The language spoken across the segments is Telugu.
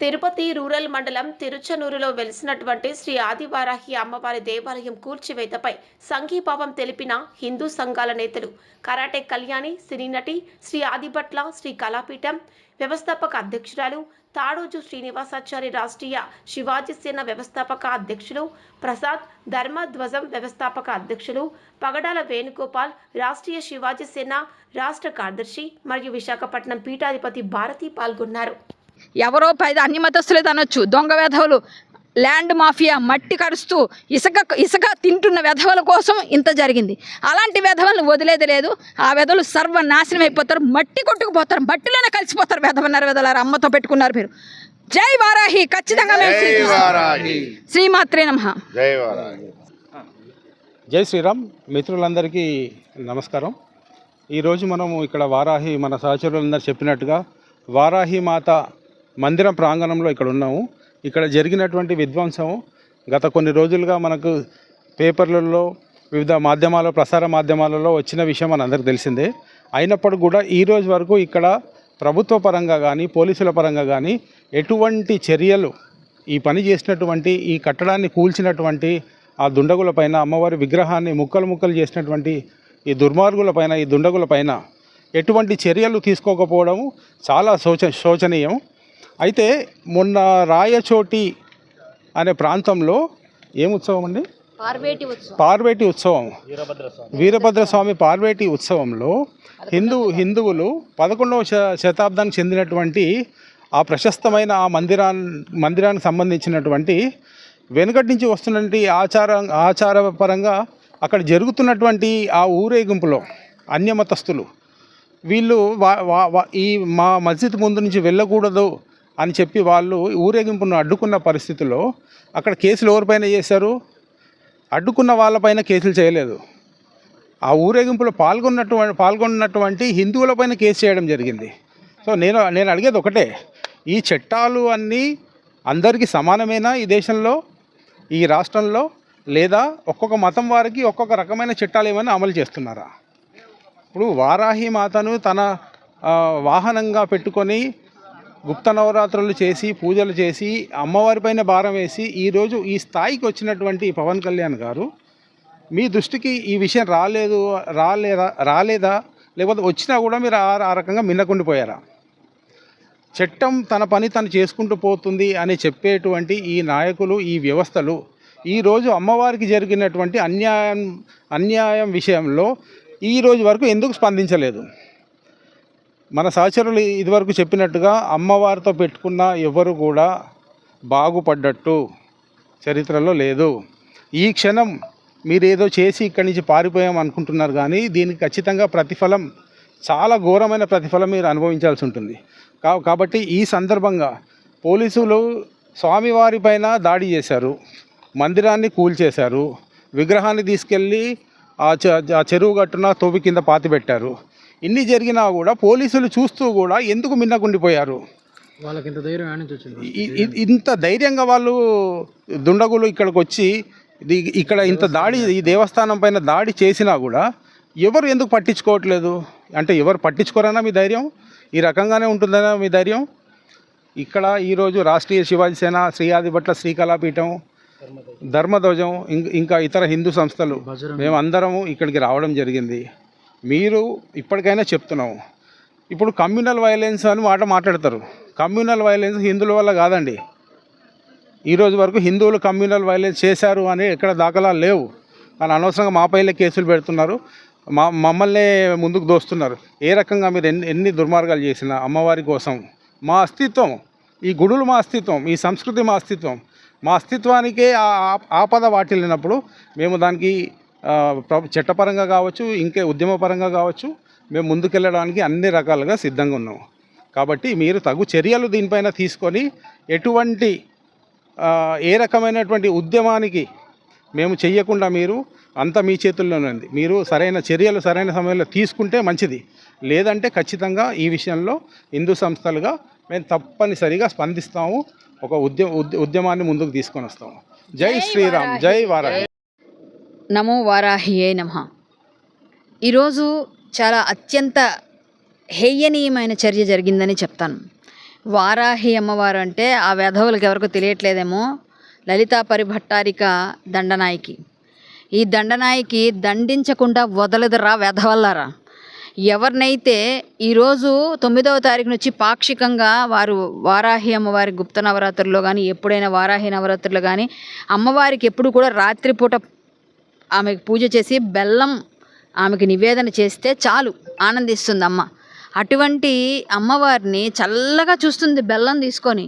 తిరుపతి రూరల్ మండలం తిరుచనూరులో వెలిసినటువంటి శ్రీ ఆదివారాహి అమ్మవారి దేవాలయం కూల్చివేతపై సంఘీభావం తెలిపిన హిందూ సంఘాల నేతలు కరాటే కళ్యాణి సినీ నటి శ్రీ ఆదిభట్ల శ్రీ కళాపీఠం వ్యవస్థాపక అధ్యక్షురాలు తాడోజు శ్రీనివాసాచారి రాష్ట్రీయ శివాజీ సేన వ్యవస్థాపక అధ్యక్షులు ప్రసాద్ ధర్మధ్వజం వ్యవస్థాపక అధ్యక్షులు పగడాల వేణుగోపాల్ రాష్ట్రీయ శివాజీ సేన రాష్ట్ర కార్యదర్శి మరియు విశాఖపట్నం పీఠాధిపతి భారతి పాల్గొన్నారు. ఎవరో పైద అన్ని మతస్థులే అనొచ్చు, దొంగ వెధవలు, ల్యాండ్ మాఫియా, మట్టి కరుస్తూ ఇసుక తింటున్న వెధవల కోసం ఇంత జరిగింది. అలాంటి వెధవలను వదిలేది లేదు. ఆ వెధవలు సర్వనాశనం అయిపోతారు, మట్టి కొట్టుకుపోతారు, మట్టిలోనే కలిసిపోతారు. వెధవలారు అమ్మతో పెట్టుకున్నారు మీరు. జై వారాహి. ఖచ్చితంగా శ్రీమాత్రే నమః. జై శ్రీరామ్. మిత్రులందరికీ నమస్కారం. ఈరోజు మనము ఇక్కడ వారాహి, మన సహచరులందరూ చెప్పినట్టుగా వారాహి మాత మందిరం ప్రాంగణంలో ఇక్కడ ఉన్నాము. ఇక్కడ జరిగినటువంటి విధ్వంసం గత కొన్ని రోజులుగా మనకు పేపర్లలో, వివిధ మాధ్యమాలలో, ప్రసార మాధ్యమాలలో వచ్చిన విషయం మనందరికీ తెలిసిందే. అయినప్పటికీ కూడా ఈరోజు వరకు ఇక్కడ ప్రభుత్వ పరంగా కానీ, పోలీసుల పరంగా కానీ ఎటువంటి చర్యలు ఈ పని చేసినటువంటి, ఈ కట్టడాన్ని కూల్చినటువంటి ఆ దుండగులపైన, అమ్మవారి విగ్రహాన్ని ముక్కలు చేసినటువంటి ఈ దుర్మార్గులపైన, ఈ దుండగులపైన ఎటువంటి చర్యలు తీసుకోకపోవడం చాలా శోచనీయం. అయితే మొన్న రాయచోటి అనే ప్రాంతంలో ఏం ఉత్సవం అండి? పార్వేటి ఉత్సవం, వీరభద్రస్వామి పార్వేటి ఉత్సవంలో హిందువులు 11వ శతాబ్దానికి చెందినటువంటి ఆ ప్రశస్తమైన ఆ మందిరానికి సంబంధించినటువంటి వెనుకటి నుంచి వస్తున్నటువంటి ఆచారపరంగా అక్కడ జరుగుతున్నటువంటి ఆ ఊరేగింపులో అన్యమతస్థులు వీళ్ళు ఈ మా మస్జిద్ ముందు నుంచి వెళ్ళకూడదు అని చెప్పి వాళ్ళు ఊరేగింపును అడ్డుకున్న పరిస్థితుల్లో అక్కడ కేసులు ఎవరిపైన చేశారు? అడ్డుకున్న వాళ్ళపైన కేసులు చేయలేదు. ఆ ఊరేగింపులో పాల్గొన్నటువంటి హిందువులపైన కేసు చేయడం జరిగింది. సో నేను అడిగేది ఒకటే, ఈ చట్టాలు అన్నీ అందరికీ సమానమేనా ఈ దేశంలో, ఈ రాష్ట్రంలో? లేదా ఒక్కొక్క మతం వారికి ఒక్కొక్క రకమైన చట్టాలు ఏమైనా అమలు చేస్తున్నారా? ఇప్పుడు వారాహి మాతను తన వాహనంగా పెట్టుకొని గుప్త నవరాత్రులు చేసి, పూజలు చేసి, అమ్మవారిపైన భారం వేసి ఈరోజు ఈ స్థాయికి వచ్చినటువంటి పవన్ కళ్యాణ్ గారు, మీ దృష్టికి ఈ విషయం రాలేదా? లేకపోతే వచ్చినా కూడా మీరు ఆ రకంగా మిన్నకుండిపోయారా? చట్టం తన పని తను చేసుకుంటూ పోతుంది అని చెప్పేటువంటి ఈ నాయకులు, ఈ వ్యవస్థలు ఈరోజు అమ్మవారికి జరిగినటువంటి అన్యాయం విషయంలో ఈరోజు వరకు ఎందుకు స్పందించలేదు? మన సహచరులు ఇదివరకు చెప్పినట్టుగా అమ్మవారితో పెట్టుకున్న ఎవరు కూడా బాగుపడ్డట్టు చరిత్రలో లేదు. ఈ క్షణం మీరేదో చేసి ఇక్కడి నుంచి పారిపోయాం అనుకుంటున్నారు, కానీ దీనికి ఖచ్చితంగా ప్రతిఫలం, చాలా ఘోరమైన ప్రతిఫలం మీరు అనుభవించాల్సి ఉంటుంది. కాబట్టి ఈ సందర్భంగా పోలీసులు స్వామివారి పైన దాడి చేశారు, మందిరాన్ని కూల్చేశారు, విగ్రహాన్ని తీసుకెళ్ళి ఆ చెరువు గట్టున తోవి కింద పాతిపెట్టారు. ఇన్ని జరిగినా కూడా పోలీసులు చూస్తూ కూడా ఎందుకు మిన్నకుండిపోయారు? వాళ్ళకి ఇంత ధైర్యం ఇంత ధైర్యంగా వాళ్ళు దుండగులు ఇక్కడికి వచ్చి ఇక్కడ ఇంత దాడి, ఈ దేవస్థానం పైన దాడి చేసినా కూడా ఎవరు ఎందుకు పట్టించుకోవట్లేదు? అంటే ఎవరు పట్టించుకోరన్నా మీ ధైర్యం? ఈ రకంగానే ఉంటుందన్నా మీ ధైర్యం? ఇక్కడ ఈరోజు రాష్ట్రీయ శివాజీ సేన, శ్రీ ఆదిభట్ల శ్రీ కళాపీఠం, ధర్మధ్వజం, ఇంకా ఇతర హిందూ సంస్థలు మేమందరము ఇక్కడికి రావడం జరిగింది. మీరు ఇప్పటికైనా చెప్తున్నాము, ఇప్పుడు కమ్యూనల్ వైలెన్స్ అని మాట్లాడతారు. కమ్యూనల్ వైలెన్స్ హిందువుల వల్ల కాదండి. ఈరోజు వరకు హిందువులు కమ్యూనల్ వైలెన్స్ చేశారు అని ఎక్కడ దాఖలాలు లేవు. కానీ అనవసరంగా మా పైన కేసులు పెడుతున్నారు, మమ్మల్ని ముందుకు దోస్తున్నారు. ఏ రకంగా మీరు ఎన్ని దుర్మార్గాలు చేసినా అమ్మవారి కోసం, మా అస్తిత్వం, ఈ గుడులు మా అస్తిత్వం, ఈ సంస్కృతి మా అస్తిత్వానికే ఆపద వాటిల్లినప్పుడు మేము దానికి చట్టపరంగా కావచ్చు, ఇంకే ఉద్యమపరంగా కావచ్చు, మేము ముందుకెళ్ళడానికి అన్ని రకాలుగా సిద్ధంగా ఉన్నాము. కాబట్టి మీరు తగు చర్యలు దీనిపైన తీసుకొని ఎటువంటి ఏ రకమైనటువంటి ఉద్యమానికి మేము చెయ్యకుండా మీరు అంతా మీ చేతుల్లోనే ఉంది. మీరు సరైన చర్యలు సరైన సమయంలో తీసుకుంటే మంచిది. లేదంటే ఖచ్చితంగా ఈ విషయంలో హిందూ సంస్థలుగా మేము తప్పనిసరిగా స్పందిస్తాము, ఒక ఉద్యమాన్ని ముందుకు తీసుకొని వస్తాము. జై శ్రీరామ్. జై వారాహి. నమో వారాహియే నమః. ఈరోజు చాలా అత్యంత హేయనీయమైన చర్య జరిగిందని చెప్తాను. వారాహి అమ్మవారు అంటే ఆ వెధవులకు ఎవరికో తెలియట్లేదేమో, లలితా పరిభట్టారిక దండనాయకి. ఈ దండనాయకి దండించకుండా వదలదురా వెధవల్లారా. ఎవరినైతే ఈరోజు 9వ తారీఖు నుంచి పాక్షికంగా వారు వారాహి అమ్మవారి గుప్త నవరాత్రుల్లో కానీ, ఎప్పుడైనా వారాహి నవరాత్రులు కానీ అమ్మవారికి ఎప్పుడు కూడా రాత్రిపూట ఆమెకు పూజ చేసి బెల్లం ఆమెకి నివేదన చేస్తే చాలు, ఆనందిస్తుంది అమ్మ. అటువంటి అమ్మవారిని చల్లగా చూస్తుంది బెల్లం తీసుకొని.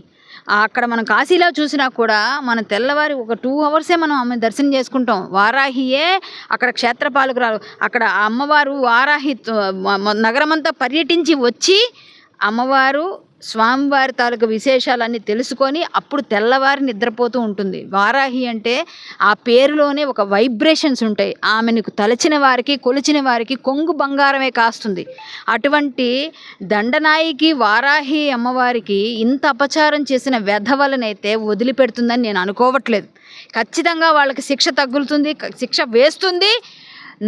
అక్కడ మనం కాశీలో చూసినా కూడా మనం తెల్లవారి ఒక 2 అవర్సే మనం ఆమె దర్శనం చేసుకుంటాం. వారాహియే అక్కడ క్షేత్రపాలకురాలు. అక్కడ ఆ అమ్మవారు వారాహి నగరమంతా పర్యటించి వచ్చి అమ్మవారు స్వామివారి తాలూకు విశేషాలన్నీ తెలుసుకొని అప్పుడు తెల్లవారి నిద్రపోతూ ఉంటుంది. వారాహి అంటే ఆ పేరులోనే ఒక వైబ్రేషన్స్ ఉంటాయి. ఆమెను తలచిన వారికి, కొలిచిన వారికి కొంగు బంగారమే కాస్తుంది. అటువంటి దండనాయికి వారాహి అమ్మవారికి ఇంత అపచారం చేసిన వెధవలనైతే వదిలిపెడుతుందని నేను అనుకోవట్లేదు. ఖచ్చితంగా వాళ్ళకి శిక్ష తగులుతుంది, శిక్ష వేస్తుంది.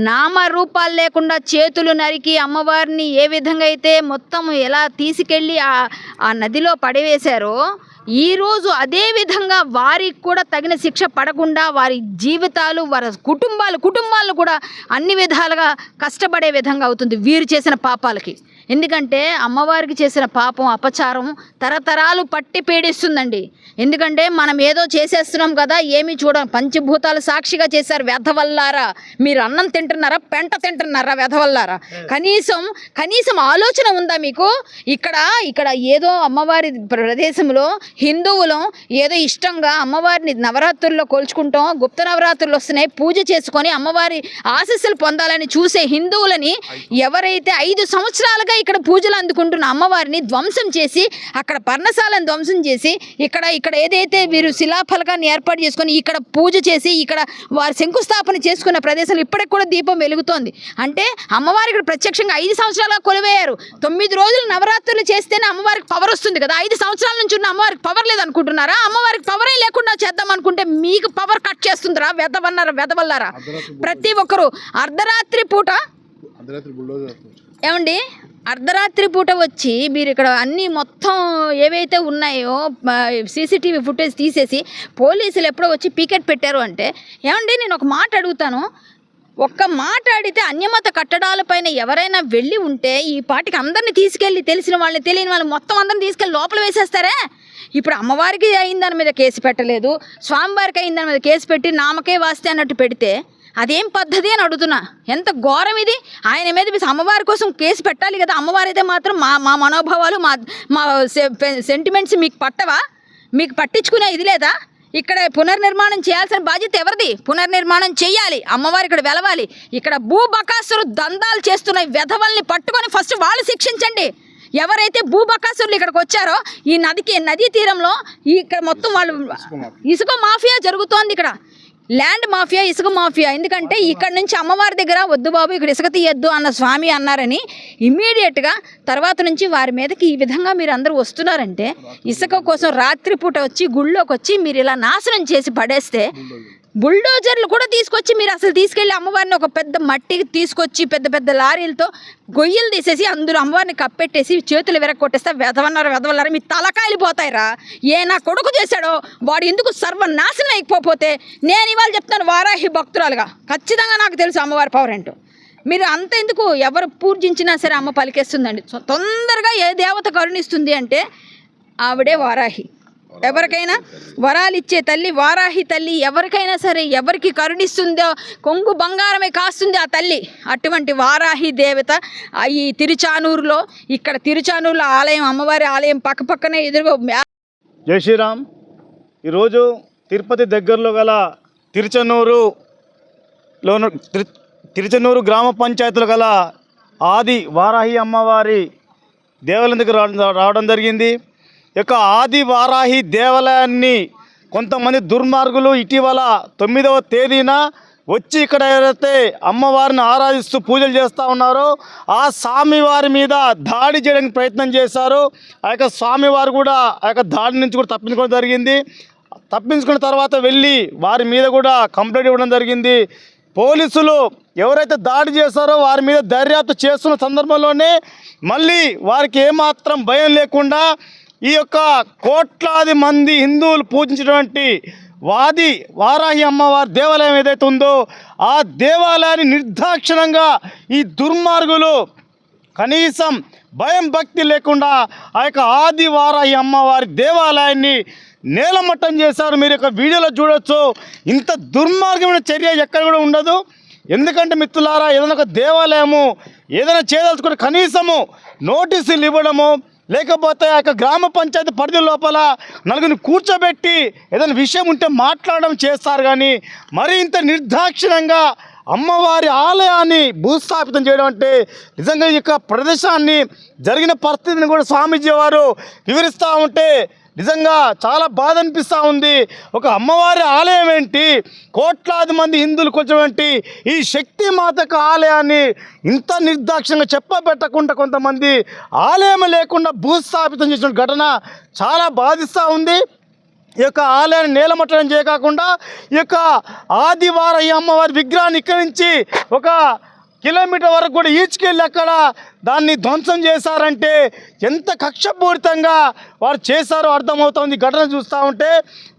నామరూపాలు లేకుండా చేతులు నరికి అమ్మవారిని ఏ విధంగా అయితే మొత్తం ఎలా తీసుకెళ్ళి ఆ నదిలో పడవేశారో, ఈరోజు అదే విధంగా వారికి కూడా తగిన శిక్ష పడకుండా వారి జీవితాలు, వారి కుటుంబాలను కూడా అన్ని విధాలుగా కష్టపడే విధంగా అవుతుంది వీరు చేసిన పాపాలకి. ఎందుకంటే అమ్మవారికి చేసిన పాపం, అపచారం తరతరాలు పట్టి పీడిస్తుందండి. ఎందుకంటే మనం ఏదో చేసేస్తున్నాం కదా, ఏమీ చూడం. పంచభూతాలు సాక్షిగా చేశారు వెధవల్లారా. మీరు అన్నం తింటున్నారా, పెంట తింటున్నారా వెధవల్లారా? కనీసం ఆలోచన ఉందా మీకు? ఇక్కడ ఏదో అమ్మవారి ప్రదేశంలో హిందువులు ఏదో ఇష్టంగా అమ్మవారిని నవరాత్రుల్లో కొలుచుకుంటాం, గుప్త నవరాత్రులు వస్తున్నాయి, పూజ చేసుకొని అమ్మవారి ఆశీస్సులు పొందాలని చూసే హిందువులని ఎవరైతే 5 సంవత్సరాలుగా ఇక్కడ పూజలు అందుకుంటున్న అమ్మవారిని ధ్వంసం చేసి, అక్కడ పర్ణశాలను ధ్వంసం చేసి, ఇక్కడ ఏదైతే వీరు శిలాఫలకాన్ని ఏర్పాటు చేసుకొని ఇక్కడ పూజ చేసి ఇక్కడ వారు శంకుస్థాపన చేసుకున్న ప్రదేశంలో ఇప్పటికి కూడా దీపం వెలుగుతోంది. అంటే అమ్మవారి ఇక్కడ ప్రత్యక్షంగా 5 సంవత్సరాలుగా కొలువయ్యారు. 9 రోజులు నవరాత్రులు చేస్తేనే అమ్మవారికి పవర్ వస్తుంది కదా. 5 సంవత్సరాల నుంచి ఉన్న అమ్మవారికి పవర్ లేదనుకుంటున్నారా? అమ్మవారికి పవరే లేకుండా చేద్దాం అనుకుంటే మీకు పవర్ కట్ చేస్తుందిరా వెదవల్లారా. ప్రతి ఒక్కరూ అర్ధరాత్రి పూట ఏమండి, అర్ధరాత్రి పూట వచ్చి మీరు ఇక్కడ అన్నీ మొత్తం ఏవైతే ఉన్నాయో సీసీటీవీ ఫుటేజ్ తీసేసి పోలీసులు ఎప్పుడో వచ్చి పీకెట్ పెట్టారు అంటే, ఏమండి నేను ఒక మాట అడుగుతాను. ఒక్క మాట అడిగితే అన్యమత కట్టడాలపైన ఎవరైనా వెళ్ళి ఉంటే ఈ పాటికి అందరినీ తీసుకెళ్ళి, తెలిసిన వాళ్ళని తెలియని వాళ్ళని మొత్తం అందరిని తీసుకెళ్ళి లోపల వేసేస్తారే. ఇప్పుడు అమ్మవారికి అయిన దాని మీద కేసు పెట్టలేదు, స్వామివారికి అయిన దాని మీద కేసు పెట్టి నామకే వాస్తే అన్నట్టు పెడితే అదేం పద్ధతి అని అడుగుతున్నా. ఎంత ఘోరం ఇది! ఆయన మీద అమ్మవారి కోసం కేసు పెట్టాలి కదా. అమ్మవారి అయితే మాత్రం మా మనోభావాలు, మా సెంటిమెంట్స్ మీకు పట్టవా? మీకు పట్టించుకునే ఇది లేదా? ఇక్కడ పునర్నిర్మాణం చేయాల్సిన బాధ్యత ఎవరిది? పునర్నిర్మాణం చేయాలి, అమ్మవారి ఇక్కడ వెలవాలి. ఇక్కడ భూబకాసురు దందాలు చేస్తున్న వెధవల్ని పట్టుకొని ఫస్ట్ వాళ్ళు శిక్షించండి. ఎవరైతే భూబకాసురులు ఇక్కడికి వచ్చారో ఈ నదీ తీరంలో ఇక్కడ మొత్తం వాళ్ళు ఇసుక మాఫియా జరుగుతోంది. ఇక్కడ ల్యాండ్ మాఫియా, ఇసుక మాఫియా. ఎందుకంటే ఇక్కడ నుంచి అమ్మవారి దగ్గర వద్దు బాబు ఇక్కడ ఇసుక తీయద్దు అన్న స్వామి అన్నారని ఇమ్మీడియట్గా తర్వాత నుంచి వారి మీదకి ఈ విధంగా మీరు అందరూ వస్తున్నారంటే, ఇసుక కోసం రాత్రిపూట వచ్చి గుళ్ళోకి వచ్చి మీరు ఇలా నాశనం చేసి పడేస్తే, బుల్డోజర్లు కూడా తీసుకొచ్చి మీరు అసలు తీసుకెళ్ళి అమ్మవారిని ఒక పెద్ద మట్టికి తీసుకొచ్చి పెద్ద లారీలతో గొయ్యలు తీసేసి అందులో అమ్మవారిని కప్పెట్టేసి చేతులు విరగొట్టేస్తే వెదవల్లారా మీ తలకాయలు పోతాయిరా. నా కొడుకు చేశాడో వాడు ఎందుకు సర్వనాశనం అయిపోతే నేను ఇవాళ చెప్తాను వారాహి భక్తురాలుగా ఖచ్చితంగా నాకు తెలుసు అమ్మవారి పవర్ ఏంటో. మీరు అంత ఎందుకు ఎవరు పూజించినా సరే అమ్మ పలికేస్తుందండి. తొందరగా ఏ దేవత కరుణిస్తుంది అంటే ఆవిడే వారాహి. ఎవరికైనా వరాలు ఇచ్చే తల్లి వారాహి తల్లి. ఎవరికైనా సరే ఎవరికి కరుణిస్తుందో కొంగు బంగారమే కాస్తుంది ఆ తల్లి. అటువంటి వారాహి దేవత ఈ తిరుచానూరులో, ఇక్కడ తిరుచానూరులో ఆలయం, అమ్మవారి ఆలయం పక్కనే ఎదురుగా. జై శ్రీరామ్. ఈరోజు తిరుపతి దగ్గరలో గల తిరుచనూరు గ్రామ పంచాయతీలో గల ఆది వారాహి అమ్మవారి దేవాలయం దగ్గర రావడం జరిగింది. యొక్క ఆది వారాహి దేవాలయాన్ని కొంతమంది దుర్మార్గులు ఇటీవల 9వ తేదీన వచ్చి ఇక్కడ ఏదైతే అమ్మవారిని ఆరాధిస్తూ పూజలు చేస్తూ ఉన్నారో ఆ స్వామివారి మీద దాడి చేయడానికి ప్రయత్నం చేశారు. ఆ యొక్క స్వామివారు కూడా ఆ యొక్క దాడి నుంచి కూడా తప్పించుకోవడం జరిగింది. తప్పించుకున్న తర్వాత వెళ్ళి వారి మీద కూడా కంప్లైంట్ ఇవ్వడం జరిగింది. పోలీసులు ఎవరైతే దాడి చేశారో వారి మీద దర్యాప్తు చేస్తున్న సందర్భంలోనే మళ్ళీ వారికి ఏమాత్రం భయం లేకుండా ఈ యొక్క కోట్లాది మంది హిందువులు పూజించినటువంటి వారాహి అమ్మవారి దేవాలయం ఏదైతే ఉందో ఆ దేవాలయాన్ని నిర్దాక్షిణంగా ఈ దుర్మార్గులు కనీసం భయం భక్తి లేకుండా ఆ యొక్క ఆది వారాహి అమ్మవారి దేవాలయాన్ని నేలమట్టం చేశారు. మీరు యొక్క వీడియోలో చూడొచ్చు. ఇంత దుర్మార్గమైన చర్య ఎక్కడ కూడా ఉండదు. ఎందుకంటే మిత్రులారా, ఏదైనా ఒక దేవాలయము ఏదైనా చేయదలుచుకుంటే కనీసము నోటీసులు ఇవ్వడము, లేకపోతే ఆ యొక్క గ్రామ పంచాయతీ పరిధి లోపల నలుగురిని కూర్చోబెట్టి ఏదైనా విషయం ఉంటే మాట్లాడడం చేస్తారు. కానీ మరి ఇంత నిర్దాక్షిణ్యంగా అమ్మవారి ఆలయాన్ని భూస్థాపితం చేయడం అంటే నిజంగా ఈ యొక్క ప్రదేశాన్ని జరిగిన పరిస్థితిని కూడా స్వామీజీ వారు వివరిస్తూ ఉంటే నిజంగా చాలా బాధ అనిపిస్తూ ఉంది. ఒక అమ్మవారి ఆలయం ఏంటి, కోట్లాది మంది హిందువులు కొంచెం ఈ శక్తి మాతక ఆలయాన్ని ఇంత నిర్దాక్షిణ్యంగా చెప్పబెట్టకుండా కొంతమంది ఆలయం లేకుండా భూస్థాపితం చేసిన ఘటన చాలా బాధిస్తూ ఉంది. ఈ యొక్క ఆలయాన్ని నేలమట్టడం చేయకుండా ఈ యొక్క ఆది వారాహి అమ్మవారి విగ్రహాన్ని ఇక్కడి నుంచి 1 కిలోమీటర్ వరకు కూడా ఈడ్చుకెళ్ళి అక్కడ దాన్ని ధ్వంసం చేశారంటే ఎంత కక్షపూరితంగా వారు చేశారో అర్థమవుతుంది ఘటన చూస్తూ ఉంటే.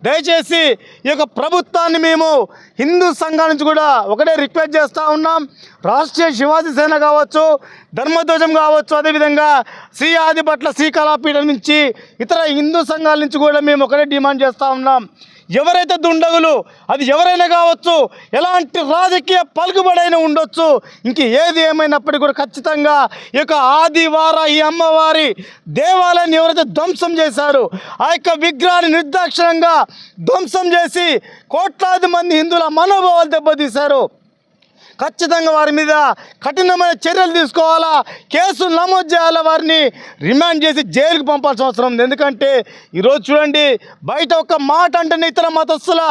దయచేసి ఈ యొక్క ప్రభుత్వాన్ని మేము హిందూ సంఘం నుంచి కూడా ఒకటే రిక్వెస్ట్ చేస్తూ ఉన్నాం. రాష్ట్రీయ శివాజీ సేన కావచ్చు, ధర్మధ్వజం కావచ్చు, అదేవిధంగా శ్రీ ఆదిభట్ల శ్రీకళాపీఠం నుంచి ఇతర హిందూ సంఘాల నుంచి కూడా మేము ఒకటే డిమాండ్ చేస్తూ ఉన్నాం. ఎవరైతే దుండగులు, అది ఎవరైనా కావచ్చు, ఎలాంటి రాజకీయ పలుకుబడైనా ఉండొచ్చు, ఇంక ఏది ఏమైనప్పటికీ కూడా ఖచ్చితంగా ఈ యొక్క ఆది వారాహి అమ్మవారి దేవాలయాన్ని ఎవరైతే ధ్వంసం చేశారో ఆ యొక్క విగ్రహాన్ని నిర్దాక్షిణ్యంగా ధ్వంసం చేసి కోట్లాది మంది హిందువుల మనోభావాలు దెబ్బతీశారు. ఖచ్చితంగా వారి మీద కఠినమైన చర్యలు తీసుకోవాలా, కేసులు నమోదు చేయాలా, వారిని రిమాండ్ చేసి జైలుకు పంపాల్సిన అవసరం ఉంది. ఎందుకంటే ఈరోజు చూడండి, బయట ఒక మాట అంటేనే ఇతర మతస్థుల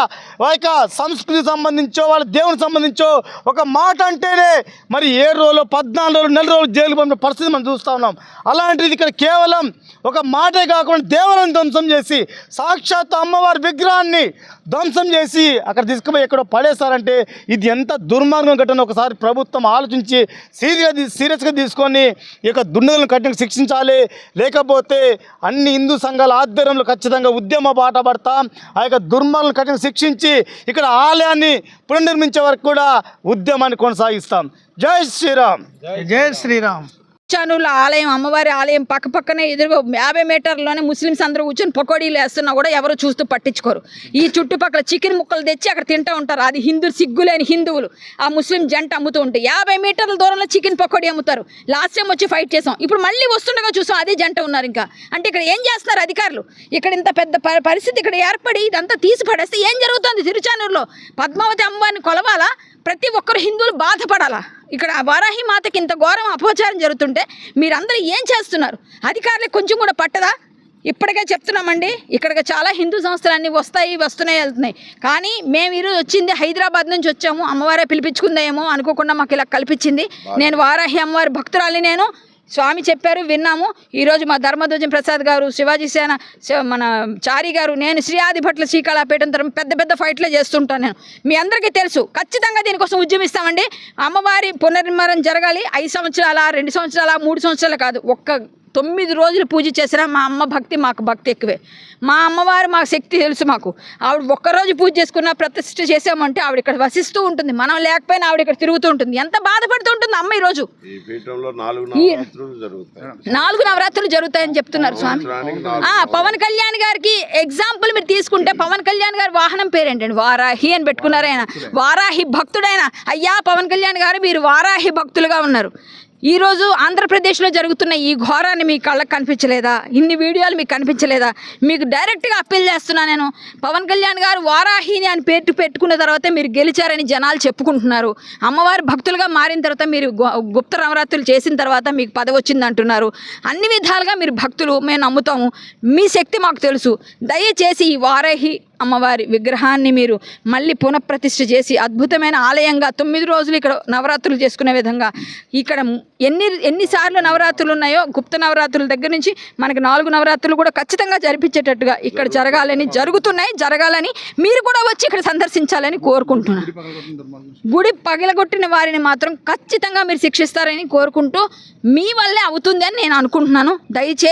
యొక్క సంస్కృతికి సంబంధించో వాళ్ళ దేవునికి సంబంధించో ఒక మాట అంటేనే మరి 7 రోజులు 14 రోజులు 4 రోజులు జైలుకు పంపిన పరిస్థితి మనం చూస్తూ ఉన్నాం. అలాంటిది ఇక్కడ కేవలం ఒక మాటే కాకుండా దేవాలయాన్ని ధ్వంసం చేసి సాక్షాత్ అమ్మవారి విగ్రహాన్ని ధ్వంసం చేసి అక్కడ తీసుకుపోయి ఎక్కడో పడేశారంటే ఇది ఎంత దుర్మార్గం ఘటన. ఒకసారి ప్రభుత్వం ఆలోచించి సీరియస్గా తీసుకొని ఈ యొక్క దుండగులను కఠినంగా శిక్షించాలి. లేకపోతే అన్ని హిందూ సంఘాల ఆధ్వర్యంలో ఖచ్చితంగా ఉద్యమ బాట పడతాం. ఆ యొక్క దుర్మార్గులను కఠినంగా శిక్షించి ఇక్కడ ఆలయాన్ని పునర్నిర్మించే వరకు కూడా ఉద్యమాన్ని కొనసాగిస్తాం. జై శ్రీరామ్. జై శ్రీరామ్. చానూరులో ఆలయం, అమ్మవారి ఆలయం పక్కనే ఎదురుగా 50 మీటర్లలోనే ముస్లిమ్స్ అందరూ కూర్చొని పకోడీలు వేస్తున్నా కూడా ఎవరు చూస్తూ పట్టించుకోరు. ఈ చుట్టుపక్కల చికెన్ ముక్కలు తెచ్చి అక్కడ తింటూ ఉంటారు. అది సిగ్గులేని హిందువులు ఆ ముస్లిం జంట అమ్ముతూ ఉంటాయి. 50 మీటర్ల దూరంలో చికెన్ పకోడీ అమ్ముతారు. లాస్ట్ టైం వచ్చి ఫైట్ చేసాం, ఇప్పుడు మళ్ళీ వస్తుండగా చూసాం అదే జంట ఉన్నారు. ఇంకా అంటే ఇక్కడ ఏం చేస్తున్నారు అధికారులు? ఇక్కడ ఇంత పెద్ద పరిస్థితి ఇక్కడ ఏర్పడి ఇదంతా తీసి పడేస్తే ఏం జరుగుతుంది? తిరుచానూరులో పద్మావతి అమ్మవారిని కొలవాలా? ప్రతి ఒక్కరు హిందువులు బాధపడాలా? ఇక్కడ వారాహి మాతకి ఇంత ఘోరం అపచారం జరుగుతుంటే మీరందరూ ఏం చేస్తున్నారు? అధికారులకు కొంచెం కూడా పట్టదా? ఇప్పటికే చెప్తున్నామండి, ఇక్కడికి చాలా హిందూ సంస్థలన్నీ వస్తున్నాయి వెళ్తున్నాయి. కానీ మేము ఈరోజు వచ్చింది హైదరాబాద్ నుంచి వచ్చాము. అమ్మవారే పిలిపించుకుందేమో అనుకోకుండా మాకు ఇలా కల్పించింది. నేను వారాహి అమ్మవారి భక్తురాలి. నేను స్వామి చెప్పారు, విన్నాము. ఈరోజు మా ధర్మధ్వజం ప్రసాద్ గారు, శివాజీ సేన మన చారి గారు, నేను శ్రీ ఆదిభట్ల శ్రీకళాపీఠం తరఫున పెద్ద ఫైట్లే చేస్తుంటాను. నేను మీ అందరికీ తెలుసు. ఖచ్చితంగా దీనికోసం ఉద్యమిస్తామండి. అమ్మవారి పునర్నిర్మాణం జరగాలి. 5 సంవత్సరాల 2 సంవత్సరాల 3 సంవత్సరాలు కాదు, 9 రోజులు పూజ చేసినా మా అమ్మ భక్తి మాకు భక్తి ఎక్కువే. మా అమ్మవారు మా శక్తి తెలుసు మాకు. ఆవిడ ఒక్కరోజు పూజ చేసుకున్న ప్రతిష్ఠ చేసామంటే ఆవిడ ఇక్కడ వసిస్తూ ఉంటుంది. మనం లేకపోయినా ఆవిడ ఇక్కడ తిరుగుతూ ఉంటుంది. ఎంత బాధపడుతూ ఉంటుంది అమ్మ. ఈరోజు 4 నవరాత్రులు జరుగుతాయని చెప్తున్నారు స్వామి. పవన్ కళ్యాణ్ గారికి ఎగ్జాంపుల్ మీరు తీసుకుంటే, పవన్ కళ్యాణ్ గారి వాహనం పేరేంటండి? వారాహి అని పెట్టుకున్నారు. ఆయన వారాహి భక్తుడైన. అయ్యా పవన్ కళ్యాణ్ గారు, మీరు వారాహి భక్తులుగా ఉన్నారు. ఈరోజు ఆంధ్రప్రదేశ్లో జరుగుతున్న ఈ ఘోరాన్ని మీ కళ్ళకు కనిపించలేదా? ఇన్ని వీడియోలు మీకు కనిపించలేదా? మీకు డైరెక్ట్గా అప్పీల్ చేస్తున్నా నేను. పవన్ కళ్యాణ్ గారు వారాహిని అని పెట్టుకున్న తర్వాత మీరు గెలిచారని జనాలు చెప్పుకుంటున్నారు. అమ్మవారి భక్తులుగా మారిన తర్వాత మీరు గుప్త నవరాత్రులు చేసిన తర్వాత మీకు పదవి వచ్చింది అంటున్నారు. అన్ని విధాలుగా మీరు భక్తులు, మేము నమ్ముతాము. మీ శక్తి మాకు తెలుసు. దయచేసి ఈ వారాహి అమ్మవారి విగ్రహాన్ని మీరు మళ్ళీ పునఃప్రతిష్ఠ చేసి అద్భుతమైన ఆలయంగా 9 రోజులు ఇక్కడ నవరాత్రులు చేసుకునే విధంగా, ఇక్కడ ఎన్నిసార్లు నవరాత్రులు ఉన్నాయో గుప్త నవరాత్రుల దగ్గర నుంచి మనకి 4 నవరాత్రులు కూడా ఖచ్చితంగా జరిపించేటట్టుగా ఇక్కడ జరగాలని మీరు కూడా వచ్చి ఇక్కడ సందర్శించాలని కోరుకుంటున్నాను. గుడి పగలగొట్టిన వారిని మాత్రం ఖచ్చితంగా మీరు శిక్షిస్తారని కోరుకుంటూ, మీ వల్లే అవుతుంది అని నేను అనుకుంటున్నాను. దయచేసి